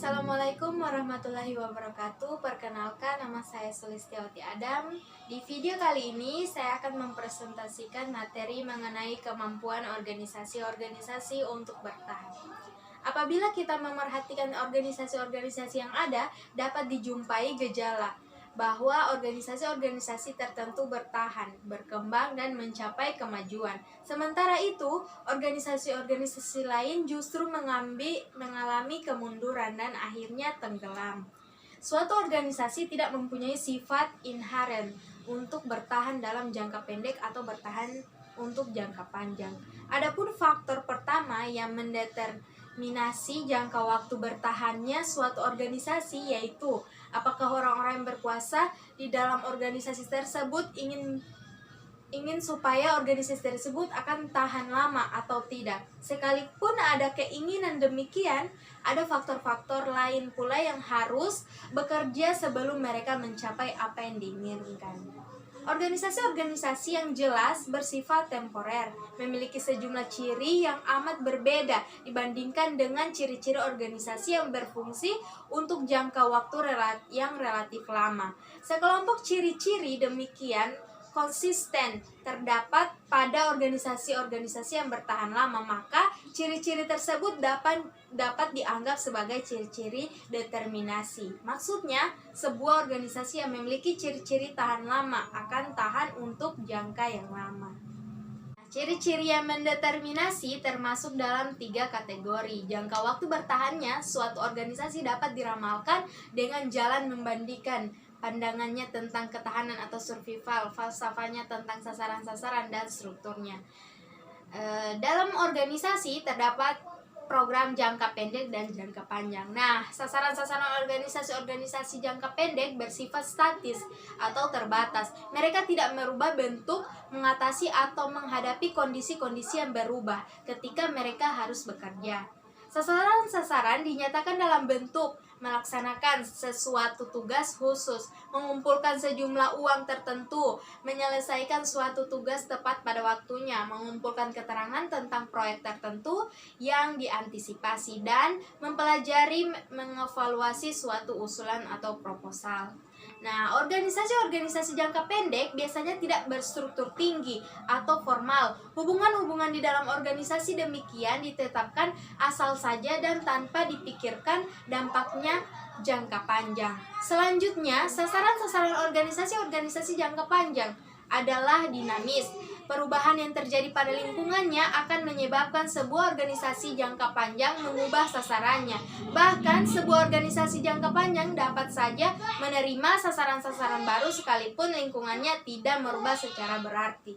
Assalamualaikum warahmatullahi wabarakatuh. Perkenalkan, nama saya Sulistiawati Adam. Di video kali ini saya akan mempresentasikan materi mengenai kemampuan organisasi-organisasi untuk bertahan. Apabila kita memerhatikan organisasi-organisasi yang ada, dapat dijumpai gejala bahwa organisasi-organisasi tertentu bertahan, berkembang, dan mencapai kemajuan. Sementara itu, organisasi-organisasi lain justru mengalami kemunduran dan akhirnya tenggelam. Suatu organisasi tidak mempunyai sifat inheren untuk bertahan dalam jangka pendek atau bertahan untuk jangka panjang. Adapun faktor pertama yang mendeterminasi jangka waktu bertahannya suatu organisasi yaitu apakah orang-orang yang berkuasa di dalam organisasi tersebut ingin supaya organisasi tersebut akan tahan lama atau tidak. Sekalipun ada keinginan demikian, ada faktor-faktor lain pula yang harus bekerja sebelum mereka mencapai apa yang diinginkan. Organisasi-organisasi yang jelas bersifat temporer, memiliki sejumlah ciri yang amat berbeda dibandingkan dengan ciri-ciri organisasi yang berfungsi untuk jangka waktu yang relatif lama. Sekelompok ciri-ciri demikian konsisten terdapat pada organisasi-organisasi yang bertahan lama, maka ciri-ciri tersebut dapat dianggap sebagai ciri-ciri determinasi. Maksudnya, sebuah organisasi yang memiliki ciri-ciri tahan lama akan tahan untuk jangka yang lama. Ciri-ciri yang mendeterminasi termasuk dalam 3 kategori. Jangka waktu bertahannya suatu organisasi dapat diramalkan dengan jalan membandingkan pandangannya tentang ketahanan atau survival, falsafahnya tentang sasaran-sasaran dan strukturnya. Dalam organisasi terdapat program jangka pendek dan jangka panjang. Nah, sasaran-sasaran organisasi-organisasi jangka pendek bersifat statis atau terbatas. Mereka tidak merubah bentuk, mengatasi atau menghadapi kondisi-kondisi yang berubah ketika mereka harus bekerja. Sasaran-sasaran dinyatakan dalam bentuk melaksanakan sesuatu tugas khusus, mengumpulkan sejumlah uang tertentu, menyelesaikan suatu tugas tepat pada waktunya, mengumpulkan keterangan tentang proyek tertentu yang diantisipasi, dan mempelajari mengevaluasi suatu usulan atau proposal. Nah, organisasi-organisasi jangka pendek biasanya tidak berstruktur tinggi atau formal. Hubungan-hubungan di dalam organisasi demikian ditetapkan asal saja dan tanpa dipikirkan dampaknya jangka panjang. Selanjutnya, sasaran-sasaran organisasi-organisasi jangka panjang adalah dinamis. Perubahan yang terjadi pada lingkungannya akan menyebabkan sebuah organisasi jangka panjang mengubah sasarannya. Bahkan, sebuah organisasi jangka panjang dapat saja menerima sasaran-sasaran baru sekalipun lingkungannya tidak merubah secara berarti.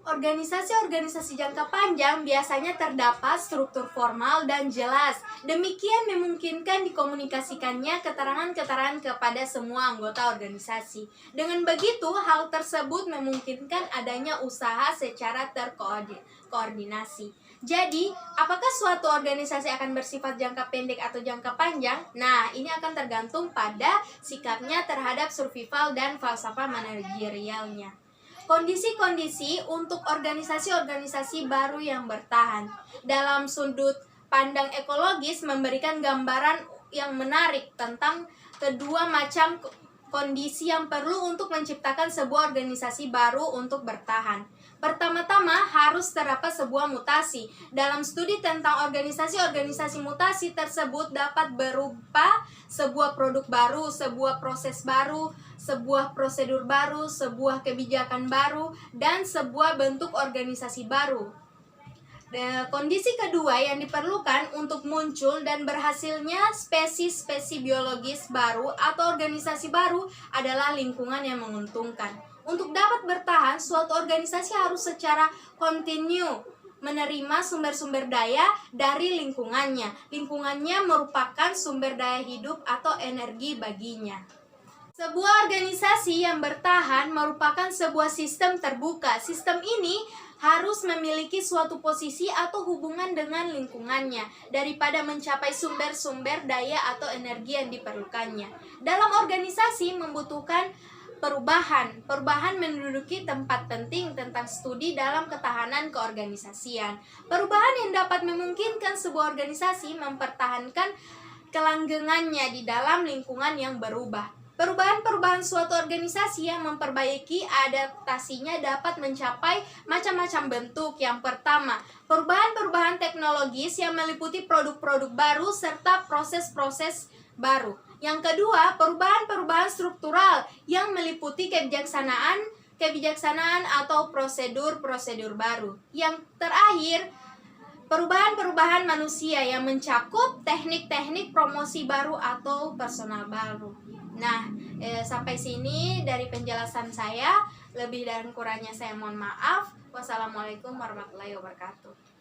Organisasi-organisasi jangka panjang biasanya terdapat struktur formal dan jelas. Demikian memungkinkan dikomunikasikannya keterangan-keterangan kepada semua anggota organisasi. Dengan begitu, hal tersebut memungkinkan adanya usaha secara terkoordinasi. Jadi, apakah suatu organisasi akan bersifat jangka pendek atau jangka panjang? Nah, ini akan tergantung pada sikapnya terhadap survival dan falsafah manajerialnya. Kondisi-kondisi untuk organisasi-organisasi baru yang bertahan. Dalam sudut pandang ekologis memberikan gambaran yang menarik tentang kedua macam kondisi yang perlu untuk menciptakan sebuah organisasi baru untuk bertahan. Pertama-tama harus terdapat sebuah mutasi. Dalam studi tentang organisasi-organisasi, mutasi tersebut dapat berupa sebuah produk baru, sebuah proses baru, sebuah prosedur baru, sebuah kebijakan baru, dan sebuah bentuk organisasi baru. Kondisi kedua yang diperlukan untuk muncul dan berhasilnya spesies-spesies biologis baru atau organisasi baru adalah lingkungan yang menguntungkan. Untuk dapat bertahan, suatu organisasi harus secara kontinu menerima sumber-sumber daya dari lingkungannya. Lingkungannya merupakan sumber daya hidup atau energi baginya. Sebuah organisasi yang bertahan merupakan sebuah sistem terbuka. Sistem ini harus memiliki suatu posisi atau hubungan dengan lingkungannya daripada mencapai sumber-sumber daya atau energi yang diperlukannya. Dalam organisasi membutuhkan perubahan menduduki tempat penting tentang studi dalam ketahanan keorganisasian. Perubahan yang dapat memungkinkan sebuah organisasi mempertahankan kelanggengannya di dalam lingkungan yang berubah. Perubahan-perubahan suatu organisasi yang memperbaiki adaptasinya dapat mencapai macam-macam bentuk. Yang pertama, perubahan-perubahan teknologis yang meliputi produk-produk baru serta proses-proses baru. Yang kedua, perubahan-perubahan struktural yang meliputi kebijaksanaan atau prosedur-prosedur baru. Yang terakhir, perubahan-perubahan manusia yang mencakup teknik-teknik promosi baru atau personal baru. Nah, sampai sini dari penjelasan saya. Lebih dan kurangnya saya mohon maaf. Wassalamualaikum warahmatullahi wabarakatuh.